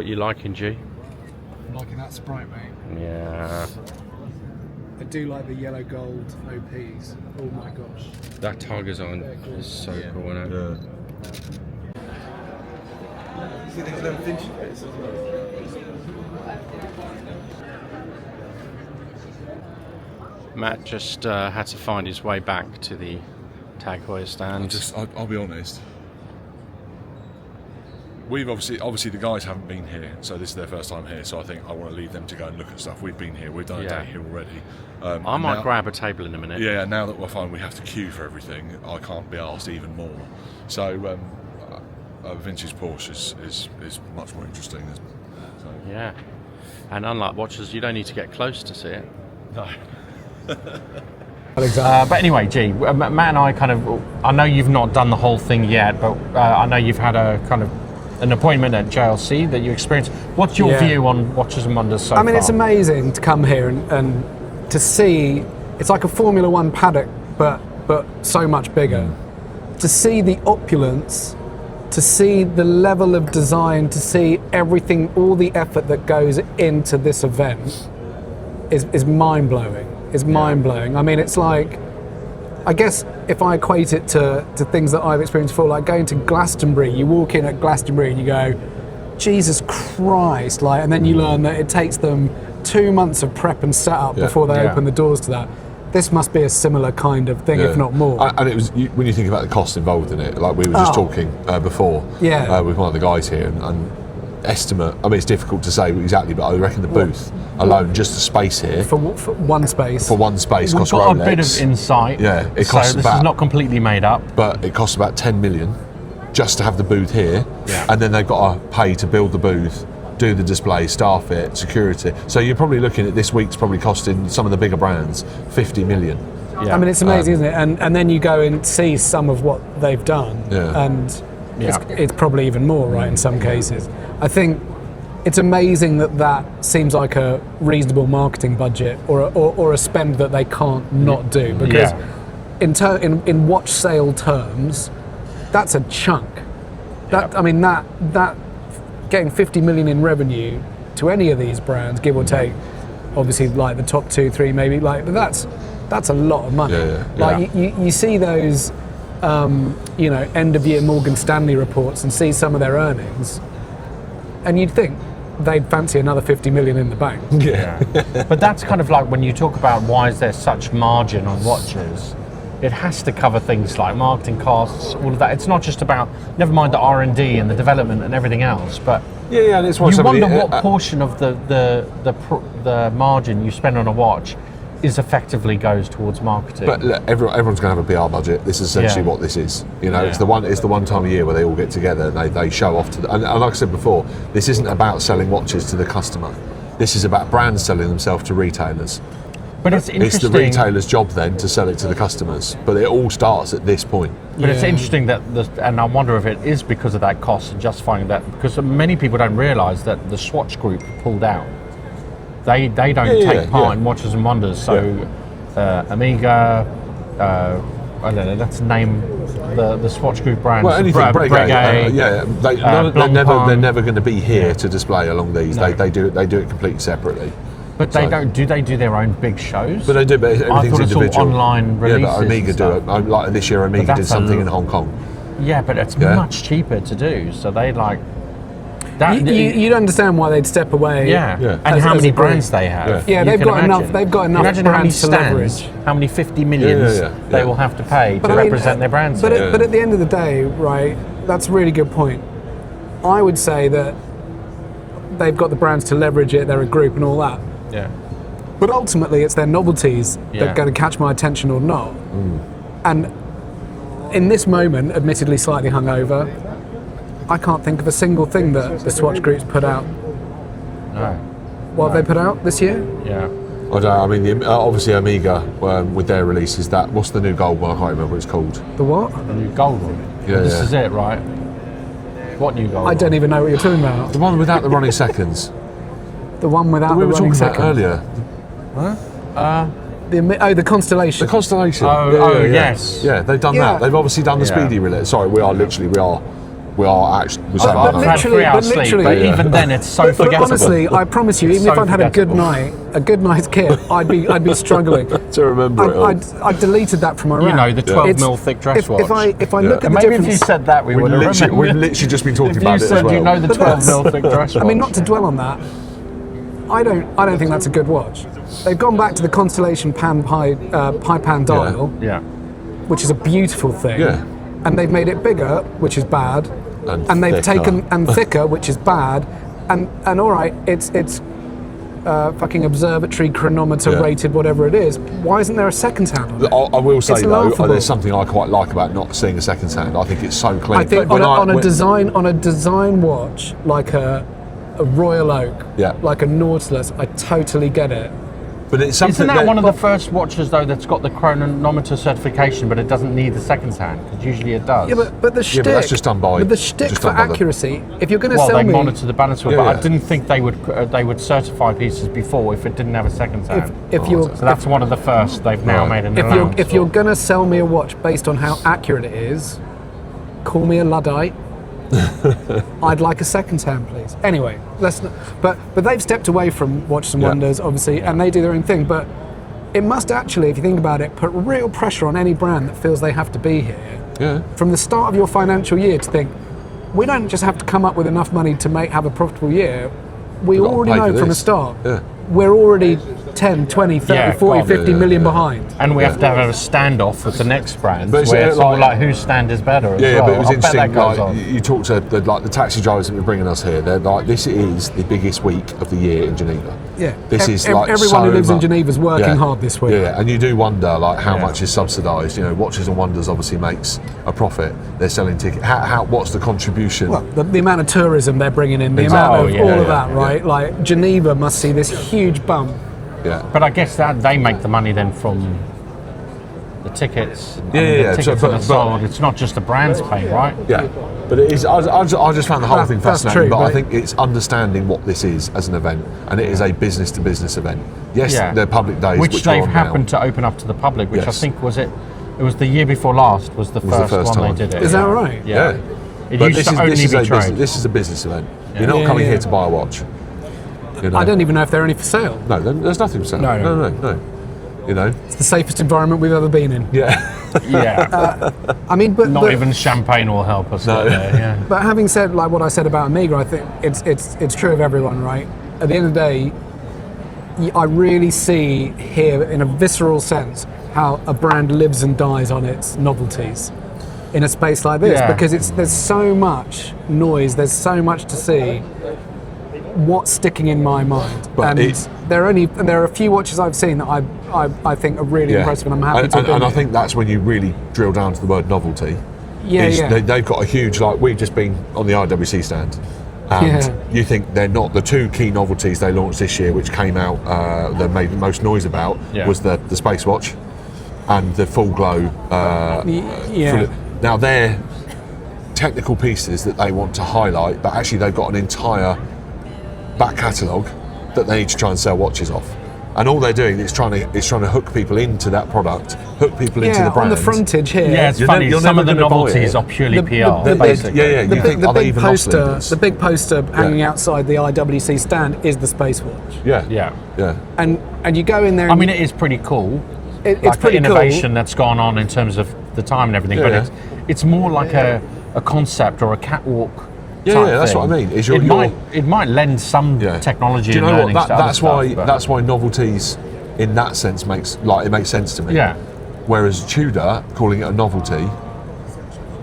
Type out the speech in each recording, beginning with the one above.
What you liking, G? I'm liking that Sprite, mate. Yeah. I do like the yellow gold OPs. Oh my gosh. That Tiger's on is so cool, isn't it? See, there's no vintage bits as well. Matt just had to find his way back to the Tag Heuer stand. I'll be honest. We've obviously the guys haven't been here, so this is their first time here. So I think I want to leave them to go and look at stuff. We've been here. We've done a day here already. I might grab a table in a minute. Yeah. Now that we're fine, we have to queue for everything. I can't be asked even more. So vintage Porsche is much more interesting. So. Yeah. And unlike watches, you don't need to get close to see it. No. But anyway, G, Matt and I know you've not done the whole thing yet, but I know you've had an appointment at JLC that you experienced. What's your view on Watches and Wonders so far? I mean, it's amazing to come here and to see. It's like a Formula One paddock, but so much bigger. To see the opulence, to see the level of design, to see everything, all the effort that goes into this event is mind-blowing. Is mind-blowing. I mean, it's like, I guess if I equate it to things that I've experienced before, like going to Glastonbury, you walk in at Glastonbury and you go, Jesus Christ, like, and then you learn that it takes them 2 months of prep and setup before they open the doors to that. This must be a similar kind of thing, if not more. And it was when you think about the cost involved in it, like we were just talking before with one of the guys here, and estimate. I mean, it's difficult to say exactly, but I reckon the booth alone, just the space here for one space. For one space, costs We've got Rolex. a bit of insight. Yeah, it costs so this about, is not completely made up, but it costs about 10 million just to have the booth here. Yeah. And then they've got to pay to build the booth, do the display, staff it, security. So you're probably looking at this week's probably costing some of the bigger brands 50 million. Yeah. I mean, it's amazing, isn't it? And then you go and see some of what they've done, and it's probably even more, right, in some cases. I think it's amazing that seems like a reasonable marketing budget or a spend that they can't not do, because in watch sale terms, that's a chunk. I mean, that getting 50 million in revenue to any of these brands, give or take, obviously like the top 2, 3 maybe, like, but that's a lot of money. Like you see those end of year Morgan Stanley reports and see some of their earnings, and you'd think they'd fancy another 50 million in the bank. But that's kind of like when you talk about why is there such margin on watches, it has to cover things like marketing costs, all of that. It's not just about, never mind the R&D and the development and everything else, but and it's you wonder what portion of the margin you spend on a watch is effectively goes towards marketing. But look, everyone's going to have a PR budget. This is essentially what this is. You know, it's the one time a year where they all get together and they show off to and like I said before, this isn't about selling watches to the customer. This is about brands selling themselves to retailers. But it's interesting. It's the retailer's job then to sell it to the customers. But it all starts at this point. But it's interesting that, and I wonder if it is because of that cost and justifying that, because many people don't realise that the Swatch group pulled out. They don't take part in Watches and Wonders. So Omega, I don't know. Let's name the Swatch group brands. Well, anything Breguet, they're never going to be here to display along these. No. They do it completely separately. But they don't. Do they do their own big shows? But they do. But everything's individual. It's all online releases. Yeah, but Omega do it. Like this year, Omega did something in Hong Kong. Yeah, but it's much cheaper to do. So they like. You'd understand why they'd step away. And how many brands they have. They've got enough. They've got enough brands to leverage. How many 50 millions they will have to pay to represent their brands. But at the end of the day, right? That's a really good point. I would say that they've got the brands to leverage it. They're a group and all that. Yeah. But ultimately, it's their novelties that are going to catch my attention or not. And in this moment, admittedly slightly hungover, I can't think of a single thing that the Swatch Group's put out. No. What have they put out this year? Yeah. I don't know. I mean, obviously Omega with their releases. What's the new gold one? I can't remember what it's called. The what? The new gold one. This is it, right? What new gold? I don't even know what you're talking about. The one without the running seconds. The one without the running seconds. We were talking about earlier. The Constellation. The Constellation. Yes. Yeah, they've done that. They've obviously done the Speedy release. Sorry, we are we are actually. I've had literally- 3 hours but sleep, literally- but even then it's so But forgettable. honestly, I promise you, even So if I'd had a good forgettable. night's kit, I'd be struggling to remember it all. I deleted that from my You rack. know, the 12 It's- mil thick dress if, watch. If I look at the Maybe difference, if you said that, we We've would have literally, remembered. we've literally just been talking If about you it said as well. you know the But 12 that's- mil thick dress watch. I mean, not to dwell on that, I don't think that's a good watch. They've gone back to the Constellation Pi Pan dial, Yeah. which is a beautiful thing, Yeah. and they've made it bigger, which is bad, And they've thicker. taken and thicker, which is bad, and all right, it's fucking observatory chronometer Yeah. rated, whatever it is. Why isn't there a second hand on it? I will say It's though, laughable. there's something I quite like about not seeing a second hand. I think it's so clean. I think But on a when- design watch like a Royal Oak, Yeah. like a Nautilus, I totally get it. but it's something Isn't that one of the first watches though that's got the chronometer certification, but it doesn't need the second hand? Because usually it does. Yeah, but the shtick. that's just done by- But the shtick just for done by the- accuracy. If you're going to well, sell they me, monitor the balance wheel, Yeah, but yeah. I didn't think they would certify pieces before if it didn't have a second hand. if you're So that's one of the first they've now Right. made an if allowance you're for. going to sell me a watch based on how accurate it is, call me a Luddite. I'd like a second hand, please. Anyway, let's not, but they've stepped away from Watches and Yeah. Wonders, obviously, and they do their own thing. But it must actually, if you think about it, put real pressure on any brand that feels they have to be here Yeah. from the start of your financial year to think, we don't just have to come up with enough money to have a profitable year. We We've got to already pay know for from the this. start. Yeah. We're already 10, 20, 30, Yeah, 40, God, 50 yeah, million yeah. behind. And we have to have a standoff with the next brand, But it's, where it's like- all like whose stand is better as Yeah, well. but it was I bet interesting. that goes Like, on. you talk to the taxi drivers that were bringing us here. They're like, this is the biggest week of the year in Geneva. Yeah. This is like everyone who so lives in much- Geneva is working Yeah. hard this week. Yeah, and you do wonder like how Yeah. much is subsidised. You know, Watches and Wonders obviously makes a profit. They're selling tickets. What's the contribution? Well, the amount of tourism they're bringing in, the Exactly. amount of Oh, yeah, all yeah, of that, right? Like Geneva must see this huge bump. yeah. But I guess that they make the money then from the tickets. Yeah, I mean, yeah, the yeah. tickets So, that but- are sold. It's not just the brands paying, right? Yeah, but it is. I just found the whole thing That's fascinating. true, but I but- think it's understanding what this is as an event, and it is a business-to-business event. Yes, Yeah. they're public days, which which they've are on happened now. to open up to the public. Which Yes. I think was it. It was the year before last was the Was the first first one time. they did it. Is that yeah. right? Yeah. Yeah. It But used this to is, only this, is be a trade. business, this is a business event. You're not Yeah, coming yeah. here to buy a watch. You know? I don't even know if they're any for sale. No, there's nothing for sale. No, no. No. You know? It's the safest environment we've ever been in. Yeah. Yeah. I mean, but Not but, even champagne will help us. No. Get there, yeah. but having said like what I said about Amiga, I think it's true of everyone, right? At the end of the day, I really see here in a visceral sense how a brand lives and dies on its novelties in a space like this, Yeah. because there's so much noise, there's so much to see. What's sticking in my mind? But and there are a few watches I've seen that I think are really impressive, and I'm happy to have been and I here. think that's when you really drill down to the word novelty. Yeah, is yeah. They've got a huge, like, we've just been on the IWC stand. And Yeah. you think they're not the two key novelties they launched this year, which came out, that made the most noise about, Yeah. was the Space Watch and the Full Glow. Yeah. Now they're technical pieces that they want to highlight, but actually they've got an entire back catalogue that they need to try and sell watches off. And all they're doing is trying to hook people into that product, hook people into the brand. on the frontage here. Yeah, it's You're funny. you're Some of never the gonna buy novelties it. are purely The- PR, the- basically. Yeah, The you big, think, the are they big even loss poster, leaders? the big poster hanging outside the IWC stand is the Space Watch, Yeah, Yeah. yeah. and you go in there. I And mean, it is pretty cool. it's Like the pretty innovation that's gone on in terms of the time and everything, but Yeah. it's more like a concept or a catwalk. Yeah, type yeah, that's thing. what I mean. Is It might lend some Yeah. technology Do you and know learnings what? to other That's why. stuff, but- That's why novelties, in that sense, makes sense to me. Yeah. Whereas Tudor calling it a novelty,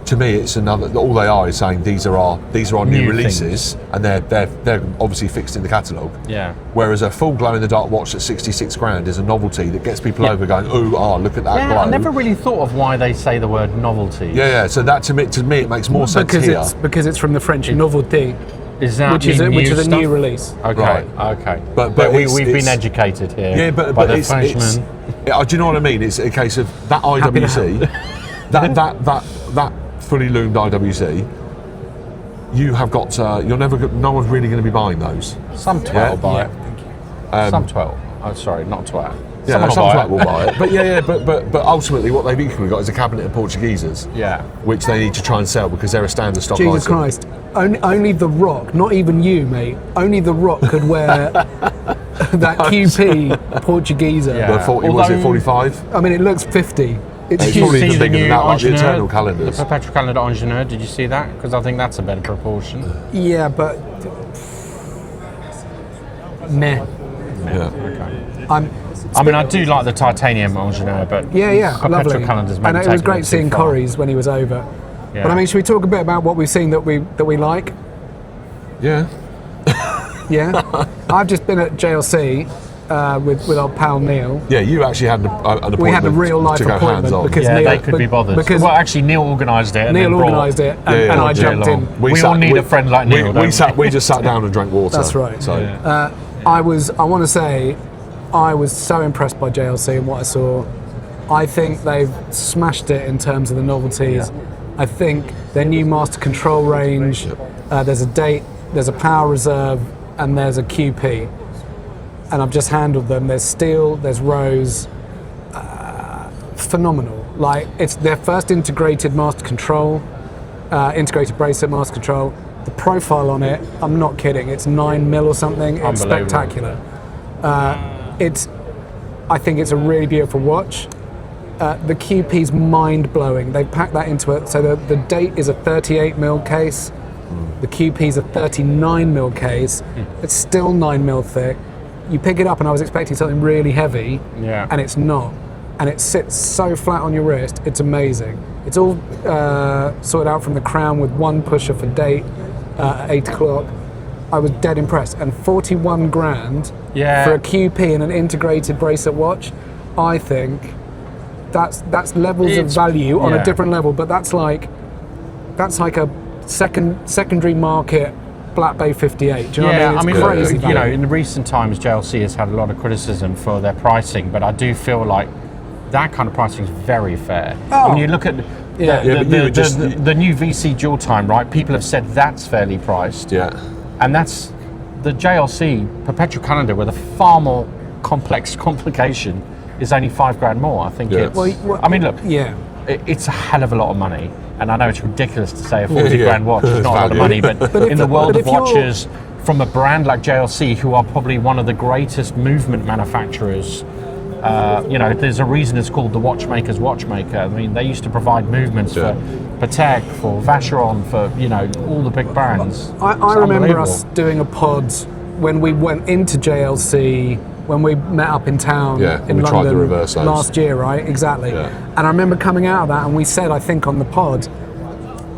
to me, it's another. All they are is saying these are our new New releases, and they're obviously fixed in the catalogue. Yeah. Whereas a full glow in the dark watch at 66 grand is a novelty that gets people Yeah. over going, look at that Yeah, glow. I never really thought of why they say the word novelty. Yeah. So that to me, it makes more sense here. because it's from the French novelty, Is that which is a new new stuff? release. Okay, Right. okay. But we've it's- been educated here Yeah, by but the it's, Frenchman. do you know what I mean? It's a case of that Happy to IWC, that fully loomed IWC. You have got. No one's really going to be buying those. Some 12 Yeah. buy it. Some 12. Oh, sorry, not twat. Yeah, no, Someone some will twat buy will buy it. But but ultimately, what they've equally got is a cabinet of Portuguesers. Yeah. Which they need to try and sell because they're a standard stock Jesus item. Christ. Only The Rock, not even you, mate. Only The Rock could wear that QP Portugueser. Yeah. But 40, was it 45? I mean, it looks 50. It's It's huge. probably See even the bigger than new that, like the Ingenieur, eternal calendars. The perpetual calendar Ingenieur, did you see that? Because I think that's a better proportion. Yeah, but meh. Yeah. Okay. I mean, I do like the titanium Ingenieur, but Yeah, perpetual lovely. calendars And maybe it was taken great too seeing far. Corrie's when he was over. Yeah. But I mean, should we talk a bit about what we've seen that we like? Yeah. Yeah, I've just been at JLC with our pal Neil. Yeah, you actually had an appointment. We had a real life to go appointment hands-on. because Yeah, Neil, they could be bothered. Because Well, actually, Neil organised it. And Neil then brought- organised it, and, Yeah, and I yeah, jumped in. We all need a friend like Neil, don't We just sat down and drank water. That's right. So I want to say, I was so impressed by JLC and what I saw. I think they've smashed it in terms of the novelties. I think their new master control range, there's a date, there's a power reserve, and there's a QP. And I've just handled them. There's steel, there's rose, phenomenal. Like, it's their first integrated master control, integrated bracelet master control. The profile on it, I'm not kidding, it's 9mm or something. It's Unbelievable. spectacular. I think it's a really beautiful watch. The QP's mind-blowing. They packed that into it. So the date is a 38mm case. The QP's a 39mm case. It's still 9mm thick. You pick it up and I was expecting something really heavy, and it's not. And it sits so flat on your wrist, it's amazing. It's all sorted out from the crown with one pusher for date at 8 o'clock. I was dead impressed. And 41 grand for a QP and an integrated bracelet watch, I think that's levels of value on a different level, but that's like a secondary market Black Bay 58. Do you know what I mean? It's crazy you value. know, in the recent times, JLC has had a lot of criticism for their pricing, but I do feel like that kind of pricing is very fair. When you look at the new VC dual time, right? People have said that's fairly priced. yeah. And that's the JLC perpetual calendar with a far more complex complication is only $5 more. I think it's. I mean, look. Yeah. It's a hell of a lot of money, and I know it's ridiculous to say a 40 Yeah. grand watch is not a lot of money, but in the world of if you're- watches, from a brand like JLC, who are probably one of the greatest movement manufacturers. You know, there's a reason it's called the watchmaker's watchmaker. I mean, they used to provide movements for Patek, for Vacheron, for, you know, all the big brands. I It's remember unbelievable. us doing a pod when we went into JLC, when we met up in town Yeah, in we tried the London reverse O's. last year, right? Exactly. Yeah. And I remember coming out of that and we said, I think on the pod,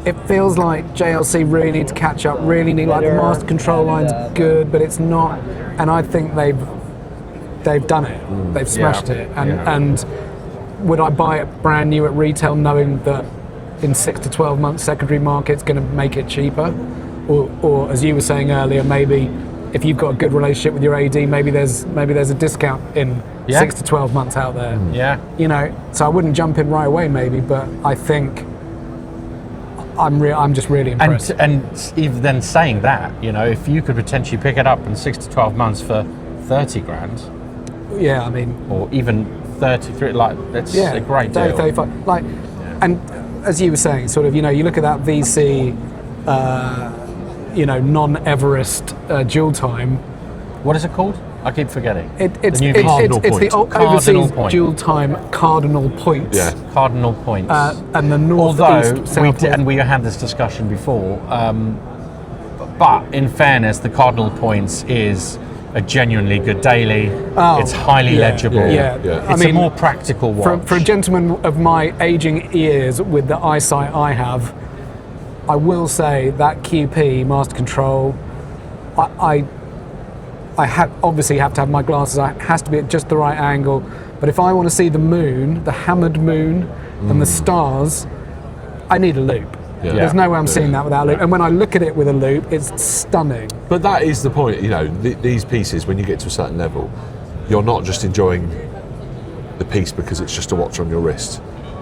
it feels like JLC really need to catch up, really need, like the master control line's good, but it's not. And I think they've done it. They've smashed it. And would I buy it brand new at retail knowing that in 6 to 12 months secondary market's going to make it cheaper? Or as you were saying earlier, maybe if you've got a good relationship with your AD, maybe there's a discount in 6 to 12 months out there. Yeah. You know, so I wouldn't jump in right away maybe, but I think I'm just really impressed. And even then saying that, you know, if you could potentially pick it up in 6 to 12 months for 30 grand, yeah, I mean, or even 33, like, it's a great deal. 35, like, and as you were saying, sort of, you know, you look at that VC, you know, non-Everest dual time. What is it called? I keep forgetting. It's the new the Cardinal overseas point. dual time cardinal points. Yeah. Cardinal points. And the north Although east, we had this discussion before, but in fairness, the cardinal points is a genuinely good daily. It's highly legible. Yeah. It's a more practical watch. For a gentleman of my aging years with the eyesight I have, I will say that QP master control, I obviously have to have my glasses. It has to be at just the right angle. But if I want to see the moon, the hammered moon, and the stars, I need a loop. Yeah. There's no way I'm seeing that without a loop. And when I look at it with a loop, it's stunning. But that is the point, you know, these pieces, when you get to a certain level, you're not just enjoying the piece because it's just a watch on your wrist.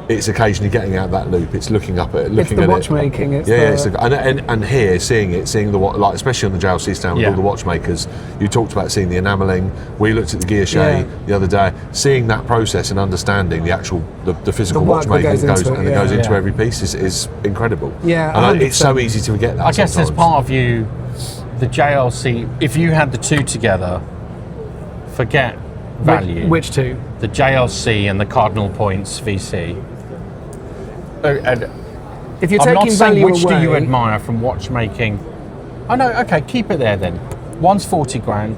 it's occasionally getting out that loop. It's looking up at it, It's looking the at watchmaking. it. And here, seeing the like, especially on the JLC stand with all the watchmakers. You talked about seeing the enamelling. We looked at the guilloche the other day. Seeing that process and understanding the actual the physical watchmaking that goes into every piece is incredible. Yeah, and it's so easy to forget that. I guess sometimes. there's part of you, the JLC. If you had the two together, forget value. Which two? The JLC and the Cardinal Points VC. And If you're I'm not taking saying value which away, do you admire from watchmaking. I know. Okay, keep it there then. One's 40 grand,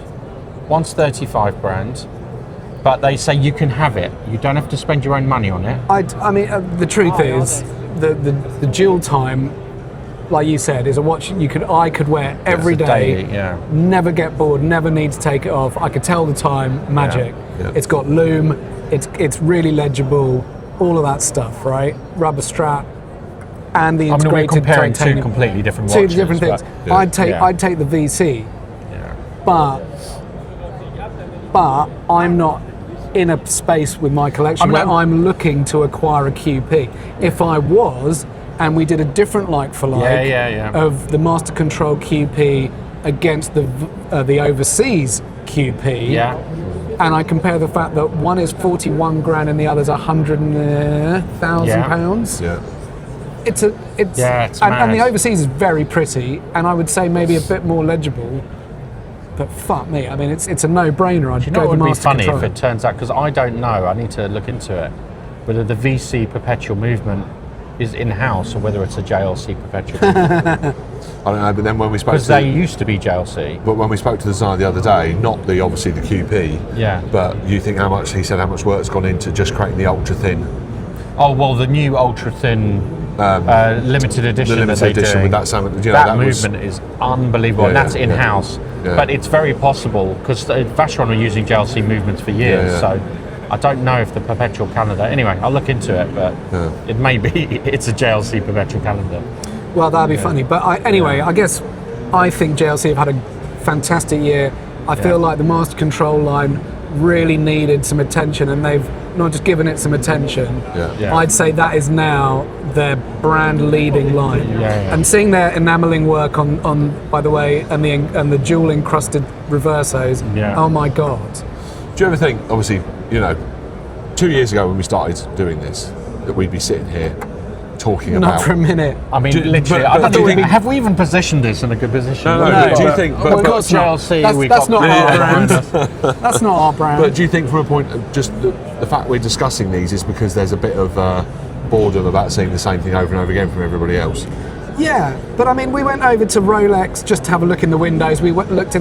one's 35 grand. But they say you can have it. You don't have to spend your own money on it. I mean, the truth is, the dual time, like you said, is a watch I could wear every day. Daily, Never get bored. Never need to take it off. I could tell the time. Magic. Yeah. It's got lume. It's really legible. All of that stuff, right? Rubber strap, and the integrated we're comparing titanium. two completely different Two watches. different things. but- I'd take the VC, Yeah. but I'm not in a space with my collection where I'm looking to acquire a QP. If I was, and we did a different like for like of the Master Control QP against the overseas QP, and I compare the fact that one is 41 grand and the other's 100,000 pounds. Yeah. It's it's and the mad. overseas is very pretty, and I would say maybe a bit more legible. But fuck me, I mean, it's a no-brainer. I'd Do you know go what the would be Master funny Control. if it turns out, because I don't know, I need to look into it, whether the VC perpetual movement is in-house or whether it's a JLC perpetual movement. I don't know, but then when we spoke Because they used to be JLC. But when we spoke to the designer the other day, not obviously the QP, but you think he said how much work's gone into just creating the ultra thin. Oh, well, the new ultra thin limited edition. The limited edition with that sound, that movement is unbelievable, and that's in-house. But it's very possible because Vacheron were using JLC movements for years, so I don't know if the perpetual calendar. Anyway, I'll look into it, but it may be it's a JLC perpetual calendar. Well, that'd be funny. But I guess I think JLC have had a fantastic year. I feel like the Master Control line really needed some attention, and they've not just given it some attention. I'd say that is now their brand leading line. And seeing their enameling work on by the way, and the jewel encrusted reversos. Oh my god. Do you ever think, obviously, 2 years ago when we started doing this, that we'd be sitting here talking about? Not for a minute. I mean, literally, have we even positioned this in a good position? No. Do you think? We've got JLC. That's not our brand. That's not our brand. But do you think, from a point of just the fact we're discussing these, is because there's a bit of boredom about seeing the same thing over and over again from everybody else? Yeah, but I mean, we went over to Rolex just to have a look in the windows. We looked I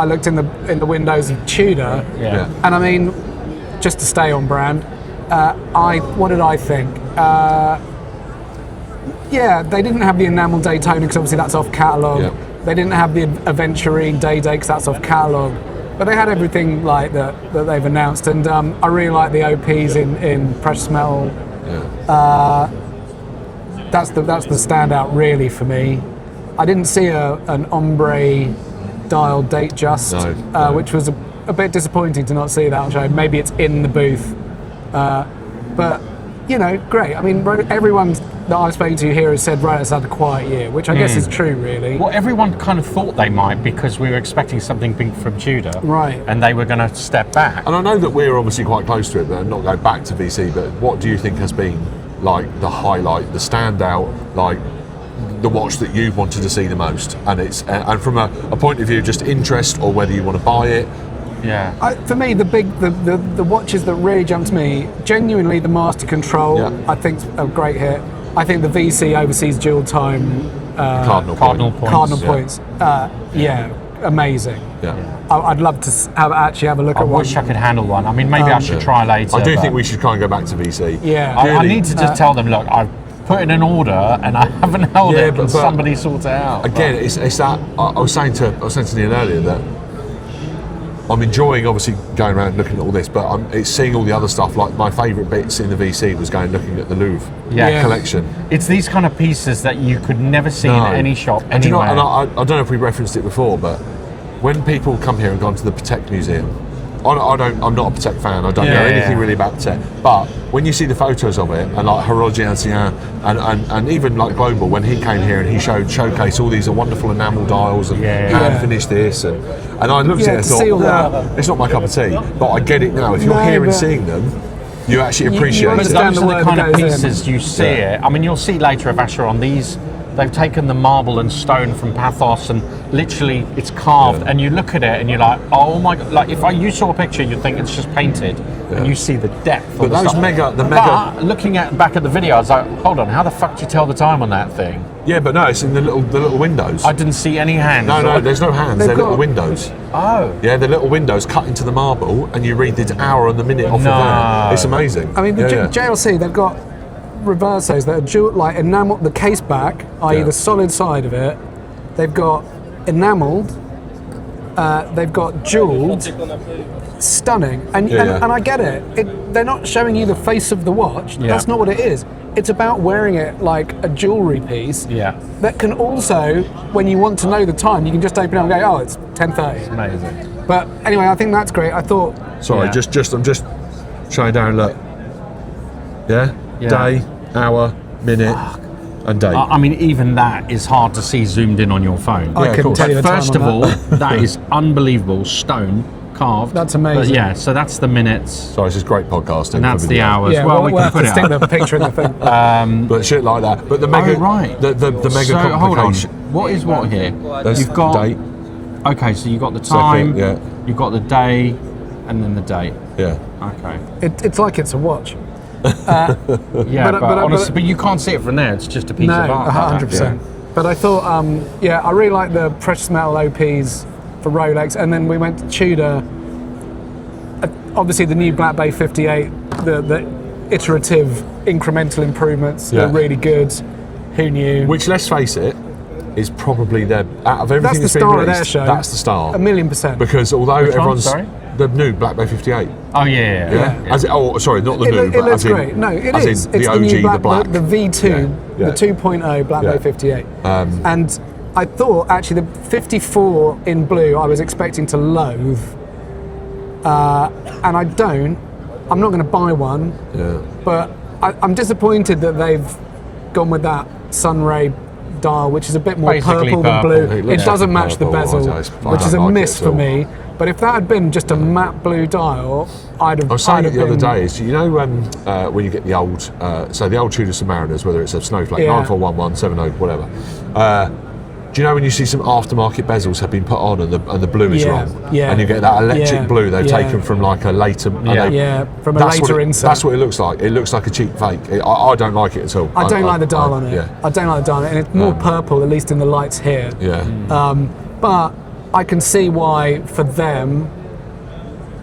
looked in the windows of Tudor, and I mean, just to stay on brand, what did I think? They didn't have the enamel Daytona because obviously that's off catalogue. They didn't have the Aventurine Day because that's off catalogue. But they had everything like that they've announced, and I really like the OPs in precious metal. That's the standout really for me. I didn't see an ombre dial date just, which was a bit disappointing to not see that on show. Maybe it's in the booth, but great. I mean, everyone that I've spoken to here has said Rolex had a quiet year, which I guess is true, really. Well, everyone kind of thought they might because we were expecting something big from Tudor, right? And they were going to step back. And I know that we're obviously quite close to it, but not go back to VC. But what do you think has been like the highlight, the standout, like the watch that you've wanted to see the most? And it's and from a point of view, just interest, or whether you want to buy it. For me, the watches that really jumped me, genuinely the Master Control, I think a great hit. I think the VC overseas dual time Cardinal points. Amazing. I'd love to actually have a look at one. I wish I could handle one. I mean, maybe I should try later. I do think we should try and go back to VC. I need to just tell them, look, I've put in an order and I haven't held it, but somebody sort it out. Again, it's that I was saying to Neil earlier that I'm enjoying obviously going around looking at all this, but it's seeing all the other stuff. Like my favourite bits in the VC was looking at the Louvre collection. It's these kind of pieces that you could never see in any shop anywhere. And I don't know if we referenced it before, but when people come here and gone to the Patek Museum, I'm not a Patek fan. I don't know anything really about Patek. But when you see the photos of it, and like Horological and even like Global, when he came here and he showcased all these wonderful enamel dials and hand finished this, and I looked at it and thought, it's not my cup of tea. But I get it now. If you're here and seeing them, you actually appreciate But it. those are the kind of pieces you see it. I mean, you'll see later of Asher these. They've taken the marble and stone from Pathos and literally it's carved, and you look at it and you're like, oh my god! Like if you saw a picture, you'd think it's just painted, and you see the depth. But those mega. But looking back at the video, I was like, hold on, how the fuck do you tell the time on that thing? Yeah, but no, it's in the little windows. I didn't see any hands. No, there's no hands. They're little windows. Oh. Yeah, the little windows cut into the marble, and you read the hour and the minute off of there. It's amazing. I mean, the JLC, they've got reversos that are dual, like enamel, the case back, i.e. the solid side of it. They've got enameled. They've got jeweled. Stunning, and I get it. They're not showing you the face of the watch. That's not what it is. It's about wearing it like a jewellery piece. Yeah. That can also, when you want to know the time, you can just open it up and go, oh, it's 10:30. Amazing. But anyway, I think that's great. I thought. Sorry, I'm just showing down. Look. Yeah. Day, hour, minute, and date. I mean, even that is hard to see zoomed in on your phone. I couldn't tell you the time First of on all, that is unbelievable. Stone carved. That's amazing. But yeah, so that's the minutes. Sorry, this is great podcasting. And that's the hours. Yeah, well, we we'll can put have to stick the picture in the thing. But shit like that. But the mega, the mega so, complication. hold on. What is what here? There's You've got date. Okay, so you've got the time. Second, You've got the day, and then the date. Yeah. Okay. It's like it's a watch. Yeah, but honestly, but you can't see it from there. It's just a piece of art. 100%. But I thought, I really like the precious metal OPs for Rolex, and then we went to Tudor. Obviously, the new Black Bay 58, the iterative incremental improvements are really good. Who knew? Which, let's face it, is probably out of everything that's the that's been star released, of their show. that's the star. 1,000,000%. Because although Which one? everyone's Sorry? the new Black Bay 58. Oh yeah. Sorry, not the It new, but looks as in, great. No, it as is. in It's the OG, new the black. the V2, the 2.0 Black Bay 58. And I thought actually the 54 in blue I was expecting to loathe, and I don't. I'm not going to buy one. Yeah. But I'm disappointed that they've gone with that sunray dial, which is a bit more Basically purple than blue. It It looks doesn't like match the purple. bezel, I which is a don't like miss it for at all. me. But if that had been just a matte blue dial, I'd have. I was saying I'd it have the other been- day, is when you get the old, so the old Tudor Submariners, whether it's a Snowflake, Yeah. 9411, 70, whatever. Do you know when you see some aftermarket bezels have been put on and the blue is wrong? Yeah. And you get that electric Yeah. blue they've Yeah. taken from like a later... and from a that's later insert. That's what it looks like. It looks like a cheap fake. I don't like it at all. I don't like the dial on it. Yeah. I don't like the dial on it, and it's more purple, at least in the lights here. Yeah. But I can see why, for them,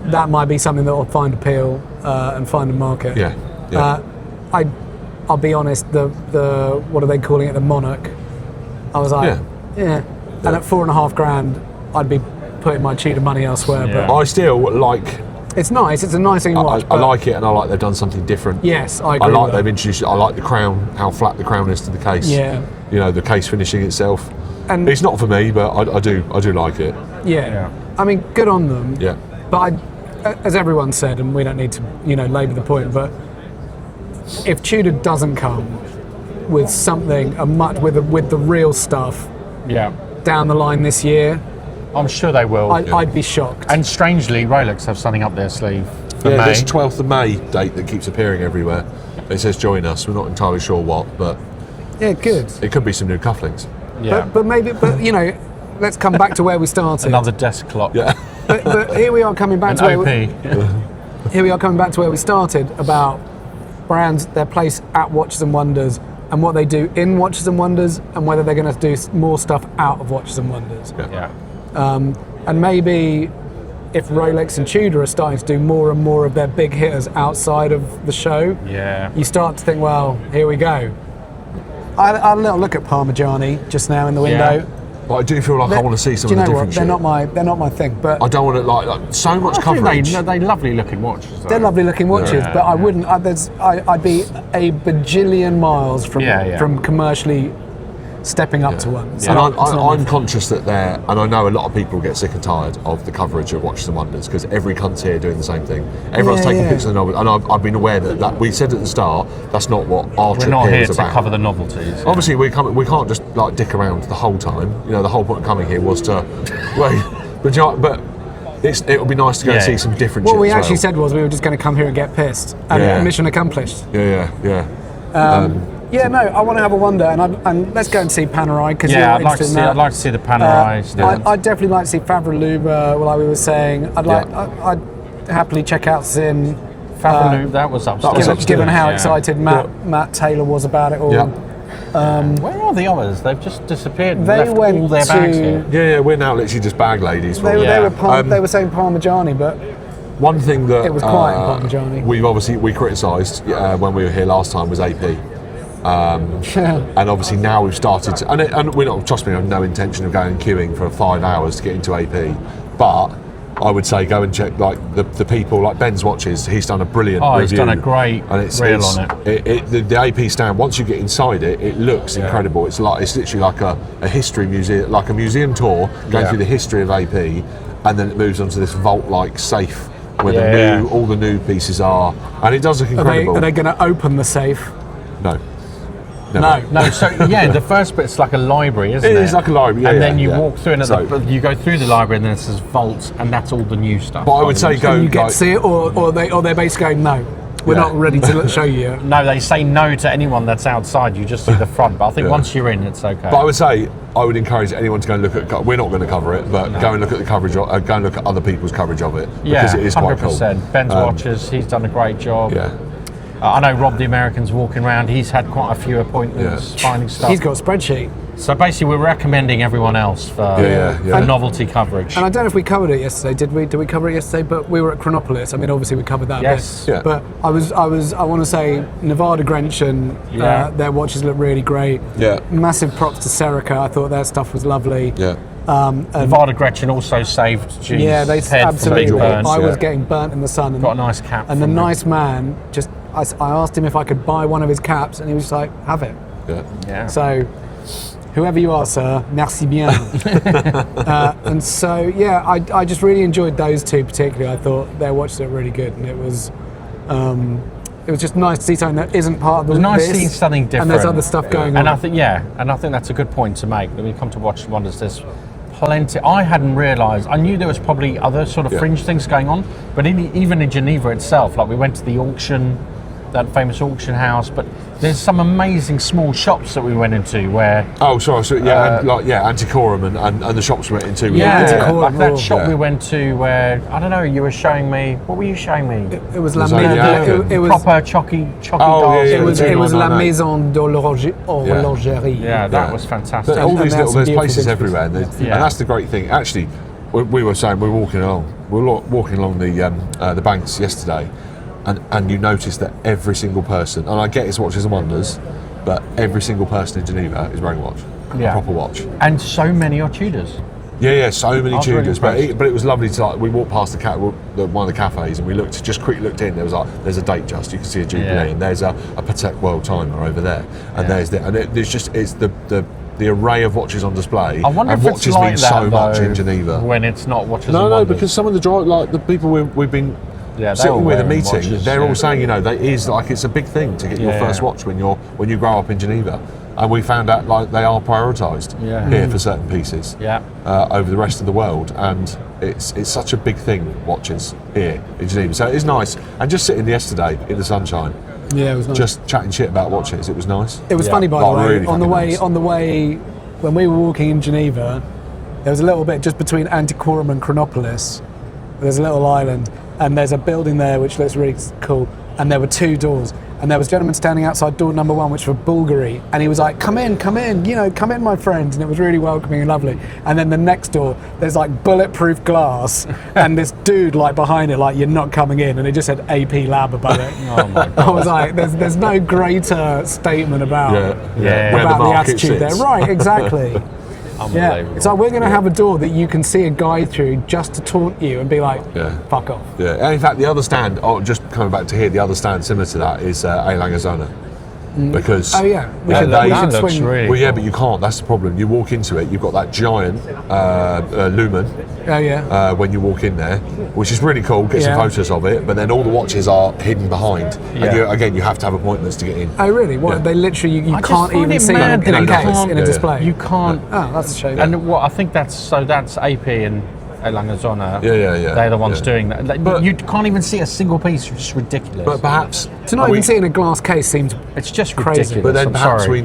that might be something that will find appeal and find a market. Yeah. I'll be honest. The what are they calling it? The Monarch. I was like, yeah. And at $4,500, I'd be putting my Tudor money elsewhere. Yeah. But I still like... it's nice. It's a nice thing to watch. I like it, and I like they've done something different. Yes, I agree. I like with they've that. introduced. I like the crown, how flat the crown is to the case. Yeah. You know, the case finishing itself. And it's not for me, but I do like it. Yeah. I mean, good on them. Yeah. But as everyone said, and we don't need to, labour the point, but if Tudor doesn't come with something with the real stuff down the line this year, I'm sure they will. I'd be shocked. And strangely, Rolex have something up their sleeve for Yeah, May. this 12th of May date that keeps appearing everywhere. It says join us. We're not entirely sure what, but Yeah, good. it could be some new cufflinks. Yeah. But maybe, let's come back to where we started. Another desk clock. Yeah. But here we are coming back An to OP. here we are coming back to where we started about brands, their place at Watches and Wonders, and what they do in Watches and Wonders, and whether they're going to do more stuff out of Watches and Wonders. Yeah. And maybe if Rolex and Tudor are starting to do more and more of their big hitters outside of the show, Yeah. you start to think, well, here we go. I had a little look at Parmigiani just now in the window. Yeah. But I do feel like I want to see some Do you of the know what? different shit. They're not my thing, but I don't want to like so much I think coverage. they're lovely looking watches. Though. they're lovely looking watches. Yeah, but I yeah. wouldn't. I'd be a bajillion miles from Yeah. from commercially stepping up to one. So And I'm conscious that and I know a lot of people get sick and tired of the coverage of Watches and Wonders because every cunt's here doing the same thing. Everyone's taking pictures of the novelties, and I've been aware that we said at the start that's not what our trip not here here is to about. cover the novelties. Obviously, we can't just like dick around the whole time. You know, the whole point of coming here was to, but it would be nice to go and see some different. What we actually said was we were just going to come here and get pissed, and mission accomplished. Yeah. No, I want to have a wander, and let's go and see Panerai because I'd like to see the Panerai. I'd definitely like to see Favre-Louvre. Like we were saying, I'd happily check out Zin. Favre-Louvre, that was upstairs. Given how excited Matt Taylor was about it all. Yeah. Where are the others? They've just disappeared. And They left went all their bags here. Yeah, we're now literally just bag ladies. They were saying Parmigiani, but one thing that it was quiet in Parmigiani. We criticised when we were here last time was AP. And obviously now we've started to, and we're not, trust me, I have no intention of going and queuing for 5 hours to get into AP, but I would say go and check like the people like Ben's Watches. He's done a brilliant review. He's done a great reel on it. The AP stand, once you get inside it looks incredible. It's literally like a history museum, like a museum tour going through the history of AP, and then it moves onto this vault-like safe where all the new pieces are, and it does look incredible. Are they going to open the safe? No. No. So the first bit's like a library, isn't it? It is like a library, and then you walk through, and you go through the library, and then it says vault, and that's all the new stuff. But I would say go. And you get to see it, or they're basically going, no, we're not ready to show you yet. No, they say no to anyone that's outside. You just see the front. But I think once you're in, it's okay. But I would say I would encourage anyone to go and look at. We're not going to cover it, but go and look at the coverage. Go and look at other people's coverage of it because it is quite cool. 100%. Ben's Watches, he's done a great job. Yeah. I know Rob the American's walking around. He's had quite a few appointments finding stuff. He's got a spreadsheet. So basically, we're recommending everyone else for novelty coverage. And I don't know if we covered it yesterday. Did we? Did we cover it yesterday? But we were at Chronopolis. I mean, obviously we covered that. Yes. A bit. But I want to say Nevada Grenchen. Their watches look really great. Yeah. Massive props to Serica. I thought their stuff was lovely. Yeah. Nevada Gretchen also saved G's head absolutely. from being burnt. I was getting burnt in the sun. And got a nice cap. And the nice man just. I asked him if I could buy one of his caps, and he was just like, "Have it." Yeah. So, whoever you are, sir, merci bien. And so, I just really enjoyed those two particularly. I thought their watches are really good, and it was just nice to see something that isn't part of the. It was nice seeing something different. And there's other stuff going on. And I think that's a good point to make. When you come to Watches and Wonders, there's plenty. I hadn't realised. I knew there was probably other sort of fringe things going on, but even in Geneva itself, like we went to the auction. That famous auction house, but there's some amazing small shops that we went into where. Oh, sorry. So Antiquorum and the shops we went into. Like that shop we went to where you were showing me. What were you showing me? It was La it was proper chocky dolls. It was La Maison de l'Horlogerie. Yeah, that was fantastic. All these there's places everywhere, and that's the great thing. Actually, we were saying we were walking along the banks yesterday. And you notice that every single person, and I get it's Watches and Wonders, but every single person in Geneva is wearing a watch, a proper watch. And so many are Tudors. Yeah, so many Tudors. Really but it was lovely to we walked past one of the cafes and we quickly looked in. There's a date just, you can see a Jubilee, and there's a Patek World Timer over there, and there's the array of watches on display. I wonder and if watches it's like mean that, so much in Geneva when it's not Watches and Wonders. No, because some of the people we've been. Sitting with a meeting, watches, they're all saying, it's a big thing to get your first watch when you grow up in Geneva, and we found out like they are prioritised here for certain pieces over the rest of the world, and it's such a big thing, watches here in Geneva. So it is nice, and just sitting yesterday in the sunshine, it was nice. Just chatting shit about watches. It was nice. It was funny, by the way. Really on the way when we were walking in Geneva, there was a little bit just between Antiquorum and Chronopolis. There's a little island. And there's a building there which looks really cool, and there were 2 doors, and there was a gentleman standing outside door number 1, which was Bulgari, and he was like, come in, come in, my friend, and it was really welcoming and lovely. And then the next door, there's like bulletproof glass, and this dude like behind it, like, you're not coming in, and it just said AP Lab above it. Oh my God. I was like, there's no greater statement about the attitude there. Right, exactly. Unbelievable. It's like we're going to have a door that you can see a guy through just to taunt you and be like, fuck off. Yeah, and in fact, the other stand, just coming back to here, the other stand similar to that is A. Lange & Söhne. because Oh yeah, we they- should, that we should looks swing. really well, yeah, cool. but you can't. That's the problem. You walk into it, you've got that giant lumen Oh yeah. when you walk in there, which is really cool. Get some Yeah. photos of it, but then all the watches are hidden behind. Yeah. And again, you have to have appointments to get in. Oh really? What Yeah. they literally you I just can't find even it see mad them in that a you case can't- in a Yeah. display. You can't. Oh, that's a shame. And what I think that's AP and Elangazona. Yeah. They're the ones Yeah. doing that. Like, But- you can't even see a single piece, which is ridiculous. But perhaps to not even see it in a glass case seems it's just crazy. ridiculous. But then I'm perhaps sorry.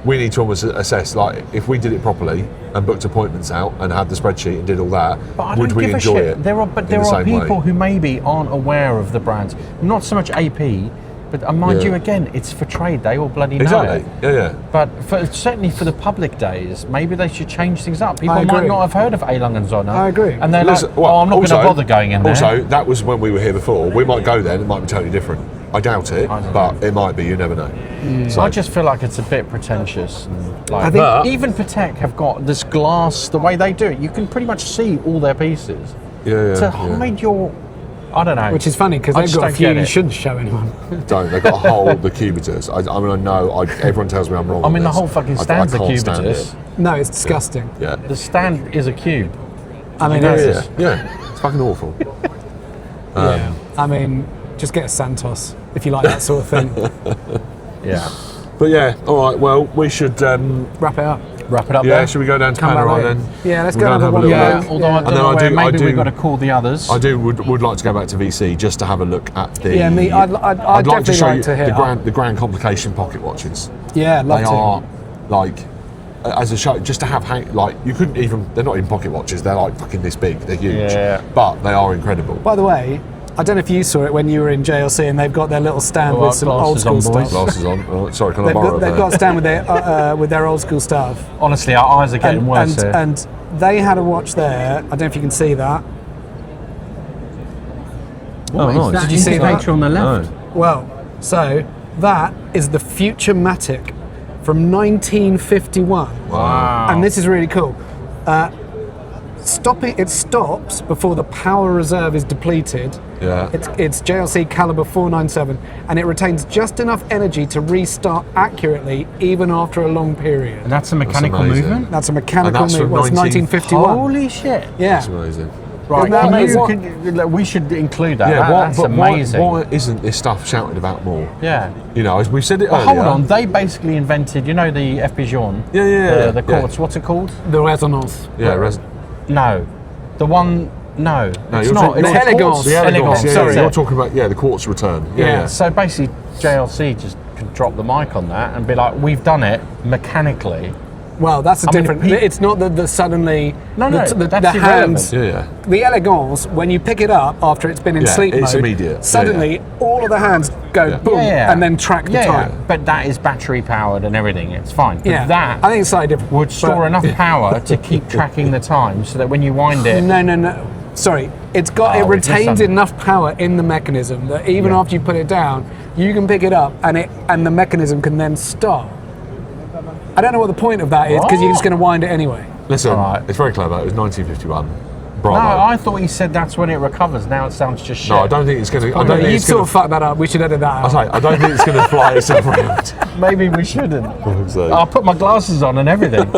we need to almost assess, like, if we did it properly and booked appointments out and had the spreadsheet and did all that, But I would don't we give a enjoy shit. it? There are in the same people way? who maybe aren't aware of the brands. Not so much AP, but mind Yeah. you, again, it's for trade. They all bloody know Exactly. it. Yeah. But certainly for the public days, maybe they should change things up. People I might agree. not have heard of A. Lange & Söhne. I agree. And they're Listen, like, oh, I'm not going to also- bother going in there. Also, that was when we were here before. We might go then, it might be totally different. I doubt it, I don't but it might be, you never know. So, I just feel like it's a bit pretentious. And like, I think- But- even Patek have got this glass, the way they do it, you can pretty much see all their pieces. yeah. To hide your, I don't know. which is funny because I they've just got a don't few get you it. shouldn't show anyone. Don't. They've got a whole, the cubitus. I mean, I know, everyone tells me I'm wrong. I on mean, the this. whole fucking I stand's a can't stand cubitus. it. No, it's disgusting. Yeah. The stand is a cube. I mean, know it's- this? Yeah. It's fucking awful. yeah. I mean, just get a Santos if you like that sort of thing. Yeah. But yeah, all right, well, we should, Wrap it up. Wrap it up yeah, there. should we go down to Come back Panerai later. then? Yeah, let's We'll go and have a have a little wander. Yeah, look. although I Yeah. don't And then know I where, do- maybe I we've do- got to call the others. I would like to go back to VC just to have a look at the. Yeah, me, I'd like definitely to show like you to hear the grand complication pocket watches. Yeah, love They to. are like as a show, just to have like you couldn't even. They're not even pocket watches. They're like fucking this big. They're huge. Yeah. But they are incredible. By the way, I don't know if you saw it when you were in JLC and they've got their little stand Oh, with some old glasses school on, boys. stuff. Glasses on. Oh, sorry, can I They've borrow? got a stand with their old school stuff. Honestly, our eyes are getting worse here. And they had a watch there. I don't know if you can see that. What is that Did you see indicator that? on the left? Well, so that is the Futurematic from 1951. Wow. And this is really cool. It stops before the power reserve is depleted. Yeah. It's JLC caliber 497, and it retains just enough energy to restart accurately even after a long period. And that's a mechanical amazing. movement? That's a mechanical And that's from move. Well, it's 1951. Holy shit. Yeah. That's amazing. Right, Isn't that we should include that. Yeah, That's but amazing. why isn't this stuff shouted about more? Yeah. You know, as we said it Well, earlier. hold on. They basically invented, you know, the FP Jaune? Yeah. The quartz. What's it called? The resonance. Yeah, No. The one. No. No, it's you're not. talking- It's The the elegance. quartz. the elegance. Elegance. Yeah, Sorry. you're talking about the quartz return. Yeah. So basically, JLC just could drop the mic on that and be like, "We've done it mechanically." Well, that's a I mean, different. pe- It's not the suddenly. No, the, the, that's the hands. Yeah. The elegance, when you pick it up after it's been in Yeah, sleep it's mode, immediate. Yeah, suddenly all of the hands go Yeah. boom and then track the time. But that is battery powered and everything. It's fine. But Yeah, that I think it's slightly different. would store but- enough power to keep tracking the time, so that when you wind it, No. Sorry, it Oh, it's retains something. enough power in the mechanism that even after you put it down, you can pick it up and the mechanism can then stop. I don't know what the point of that is because you're just going to wind it anyway. Listen, Alright. it's very clever. It was 1951. no, Bravo. I thought he said that's when it recovers. Now it sounds just shit. No, I don't think it's going to. I don't think You it's sort going of fucked that up. We should edit that out. I don't think it's going to fly itself around. Maybe we shouldn't. So- I'll put my glasses on and everything.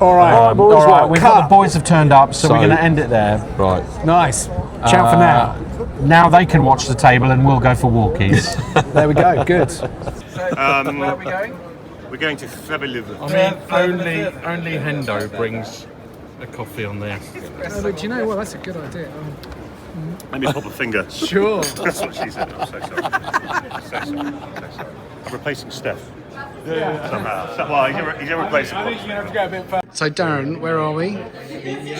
All right, boys, All right, right, we've cut. got the boys have turned up, so we're So- going to end it there. Right. Nice. Ciao for now. Now they can watch the table and we'll go for walkies. There we go. Good. Where are we going? We're going to Febeliver. I mean, only Hendo brings a coffee on there. But do you know what? That's a good idea. Let me pop a finger. Sure. That's what she said. I'm so sorry. So sorry. I'm replacing Steph. Somehow. Well, he's irreplaceable. So Darren, where are we?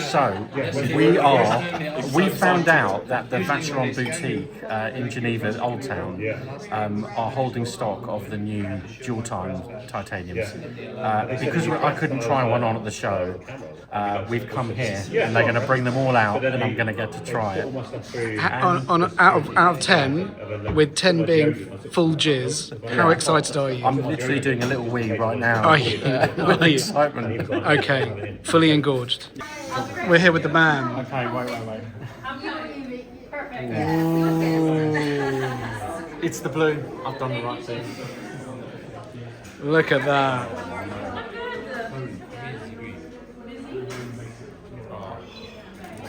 So we found out that the Vacheron boutique in Geneva, Old Town, are holding stock of the new dual time titaniums. Because I couldn't try one on at the show, we've come here and they're going to bring them all out and I'm going to get to try it. Out of 10, with 10 being full jizz, how excited are you? I'm literally doing a little wee right now. Are you? With Are you? excitement. Okay, fully engorged. We're here with the man. Okay, wait. It's the blue. I've done the right thing. Look at that.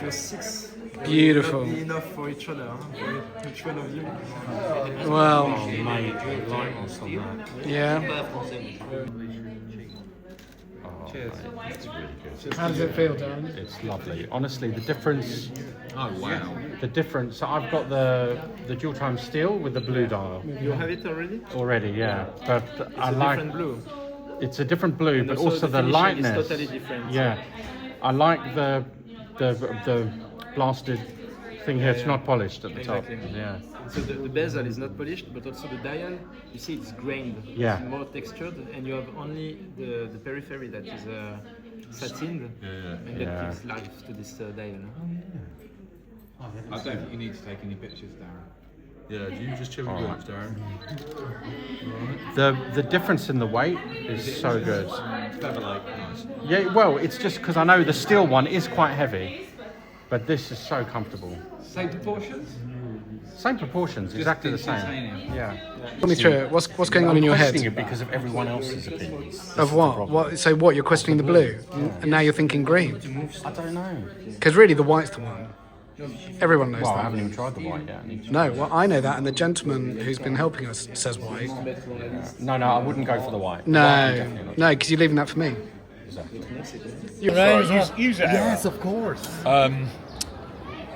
Just 6. Beautiful. Will not be enough for each other, huh? For each one of you. Well, Mate, the lightness on that. yeah. Cheers. It's really good. How does it feel, Darren? It's lovely. Honestly, the difference. Oh wow! The difference. So I've got the dual time steel with the blue dial You have it already? already. Yeah, but I It's a like. different blue. It's a different blue, And but also also the the finishing is lightness. totally different. Yeah, I like the blasted thing here. It's not polished at the Exactly. top. Yeah. So the bezel is not polished, but also the dial, you see it's grained. Yeah. It's more textured, and you have only the periphery that is satined, and that Yeah. gives life to this dial. I don't think you need to take any pictures, Darren. Yeah, do you just chill with yours, Darren? The difference in the weight is so good. Clever like, nice. Yeah, well, it's just because I know the steel one is quite heavy, but this is so comfortable. Same proportions? Same proportions, exactly the same. titanium. Yeah. Talk me through it. What's going on in your Questioning head? it because of everyone else's opinions. Of what? What? So what? You're questioning the blue, and now you're thinking green? I don't know. Because really, the white's the one. Everyone knows Well, I that. haven't even tried the white yet. No, well, I know that, and the gentleman who's been helping us says white. No, I wouldn't go for the white. No, no, because you're leaving that for me. Yes, of course.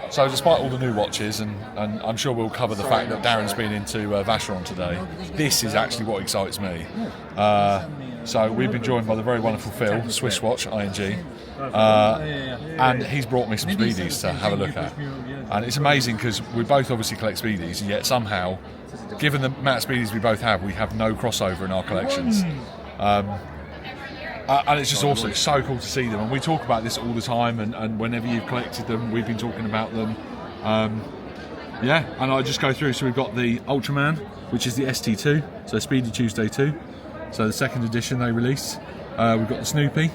So despite all the new watches, and I'm sure we'll cover the fact that Darren's been into Vacheron today, this is actually what excites me. So we've been joined by the very wonderful Phil, Swiss Watch, ING, and he's brought me some Speedies to have a look at. And it's amazing because we both obviously collect Speedies, and yet somehow, given the amount of Speedies we both have, we have no crossover in our collections. And it's just also so cool to see them, and we talk about this all the time, and whenever you've collected them, we've been talking about them. Yeah, and I just go through. So we've got the Ultraman, which is the ST2, so Speedy Tuesday 2, so the second edition they released. We've got the Snoopy,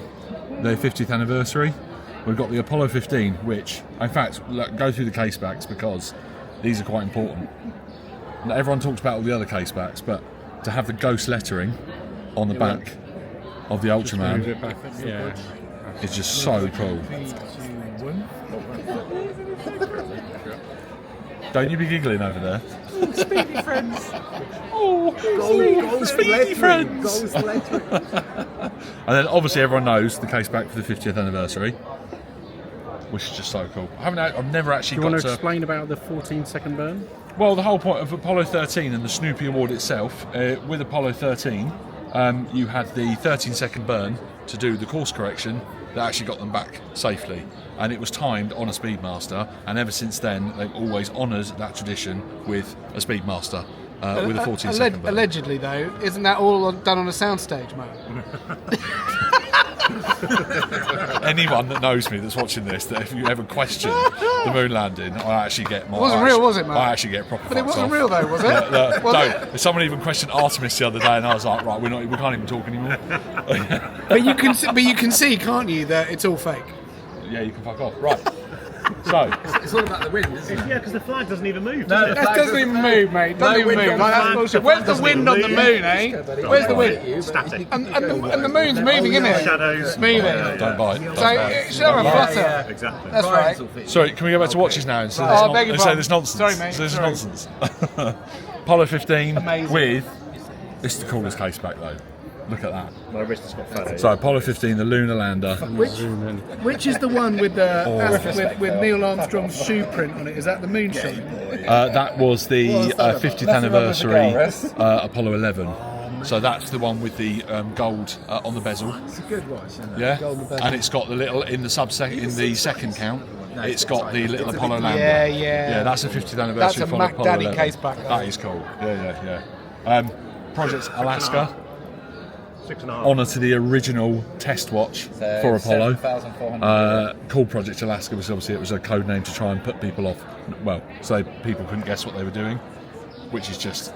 their 50th anniversary. We've got the Apollo 15, which, in fact, go through the case backs because these are quite important. Now, everyone talks about all the other case backs, but to have the ghost lettering on the back of the Ultraman is just so cool. Don't you be giggling over there. Speedy friends! Oh, Speedy friends! And then obviously everyone knows the case back for the 50th anniversary, which is just so cool. I've never actually Do you got want to explain about the 14-second burn? Well, the whole point of Apollo 13 and the Snoopy Award itself, with Apollo 13, you had the 13-second burn to do the course correction that actually got them back safely. And it was timed on a Speedmaster, and ever since then, they've always honoured that tradition with a Speedmaster, with a 14-second burn. Allegedly, though, isn't that all done on a soundstage, mate? Anyone that knows me that's watching this, that if you ever question the moon landing, I actually get my... It wasn't real, was it, mate? I actually get proper But it fucked wasn't off. real, though, was it? Was it? Don't. Someone even questioned Artemis the other day, and I was like, right, we can't even talk anymore. But you can see, can't you, that it's all fake? Yeah, you can fuck off. Right. So, It's all about the wind, isn't it? Yeah, because the flag doesn't even move. No, That doesn't even move, mate. Doesn't even move. Like, that's bullshit. Where's the wind on the moon, eh? Where's the wind? Static. And the moon's moving, isn't it? Shadows. It's moving. don't bite. Don't So bite. it should have a flutter. Exactly. That's right. Sorry, can we go back to watches now and say Oh, I beg your this, pardon. this nonsense? Sorry, mate. This is Sorry. nonsense. Apollo 15 Amazing. with... This is the coolest case back, though. Look at that. My wrist has got fat. So, Apollo 15, the lunar lander. Which is the one with the with Neil Armstrong's shoe print on it? Is that the moonshot? That was the 50th anniversary Apollo 11. So that's the one with the gold on the bezel. It's a good watch, isn't it? Yeah, Gold and bezel. and it's got the little in the second count. It's got the little Apollo lander. Yeah, yeah. Yeah, that's a 50th anniversary. That's a from Mac Apollo Daddy 11. case back, though. That is cool. Yeah. Project Alaska. 6.5. Honour to the original test watch for Apollo. 7,400. Called Project Alaska because obviously it was a code name to try and put people off. Well, so people couldn't guess what they were doing, which is just.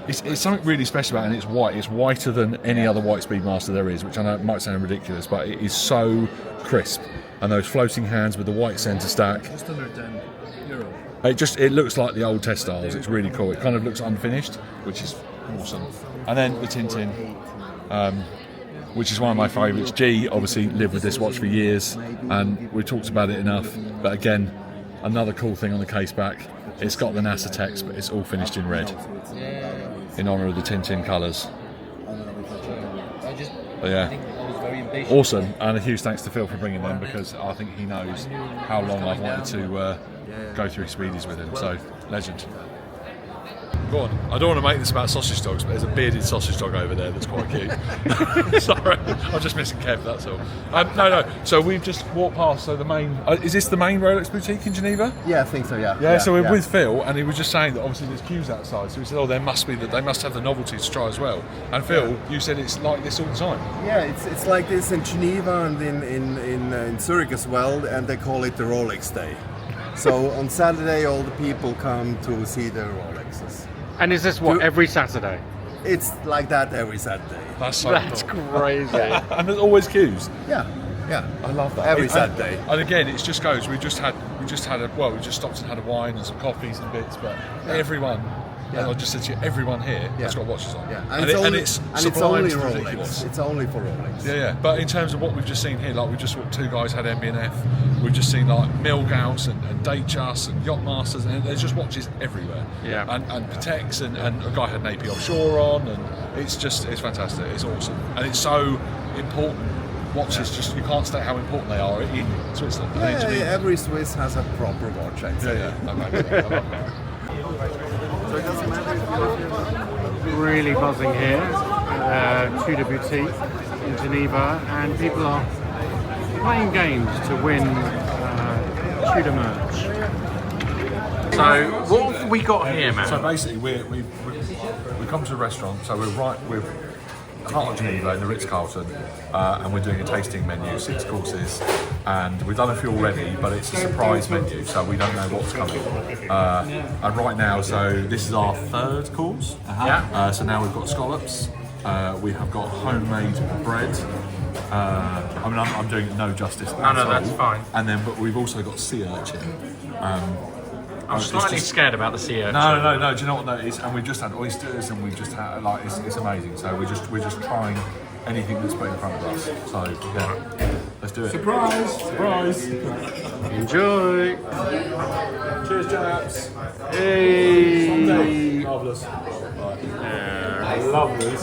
It's something really special about it, and it's white. It's whiter than any other white Speedmaster there is, which I know might sound ridiculous, but it is so crisp. And those floating hands with the white centre stack. Just under 10 euro. It looks like the old test styles. It's really cool. It kind of looks unfinished, which is awesome. And then the Tintin, which is one of my favourites. G obviously lived with this watch for years, and we talked about it enough. But again, another cool thing on the case back. It's got the NASA text, but it's all finished in red, in honour of the Tintin colours. But yeah, awesome, and a huge thanks to Phil for bringing them, because I think he knows how long I've wanted to go through Speedies with him. So, legend. Go on. I don't want to make this about sausage dogs, but there's a bearded sausage dog over there that's quite cute. Sorry, I'm just missing Kev, that's all. No. So we've just walked past. So the main is this the main Rolex boutique in Geneva? Yeah, I think so. Yeah. Yeah. So we're with Phil, and he was just saying that obviously there's queues outside. So we said, they must have the novelties to try as well. And Phil, you said it's like this all the time. Yeah, it's like this in Geneva and in Zurich as well, and they call it the Rolex Day. So on Saturday, all the people come to see the Rolexes. And is this every Saturday? It's like that every Saturday. That's so cool. Crazy. And there's always queues. Yeah. I love that. Every Saturday. And again, it just goes. We just stopped and had a wine and some coffees and bits, but everyone. Yeah. I just said to you, everyone here has got watches on. Yeah. And it's only to Rolex. ridiculous. It's only for Rolex. Yeah. But in terms of what we've just seen here, like we just walked, 2 guys had MB&F. We've just seen like Milgauss and Datejust and Yachtmasters, and there's just watches everywhere. Yeah. And Pateks and a guy had an AP Offshore on, and it's fantastic. It's awesome, and it's so important. Watches, just you can't state how important they are in Switzerland. Yeah, every Swiss has a proper watch. I'd say. Yeah. So it doesn't matter. Really buzzing here at Tudor Boutique in Geneva, and people are playing games to win Tudor merch. So what have we got here, man? So basically, we come to a restaurant. So we're the heart of Geneva in the Ritz-Carlton, and we're doing a tasting menu, 6 courses, and we've done a few already, but it's a surprise menu, so we don't know what's coming. And right now, so this is our 3rd course. So now we've got scallops, we have got homemade bread. I'm doing no justice. No, that's fine. And then, but we've also got sea urchin. I'm slightly scared about the sea urchin. No. Do you know what that is? And we've just had oysters, and we've just had it's amazing. So we're just trying anything that's put in front of us. So yeah, let's do it. Surprise! Enjoy. Cheers, chaps. Hey. Marvelous. I love this.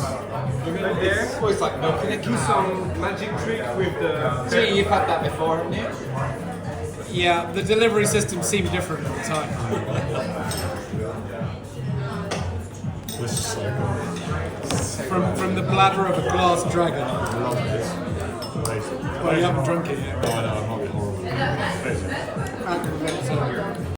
So it's like, no, can I do some magic trick with the... So you've had that before, haven't you? Yeah, the delivery system seemed different at the time. This is so good. From the bladder of a glass dragon. I love this. Amazing. Well, you haven't drunk it yet. No, I know, I'm not horrible. Amazing. Alcohol, so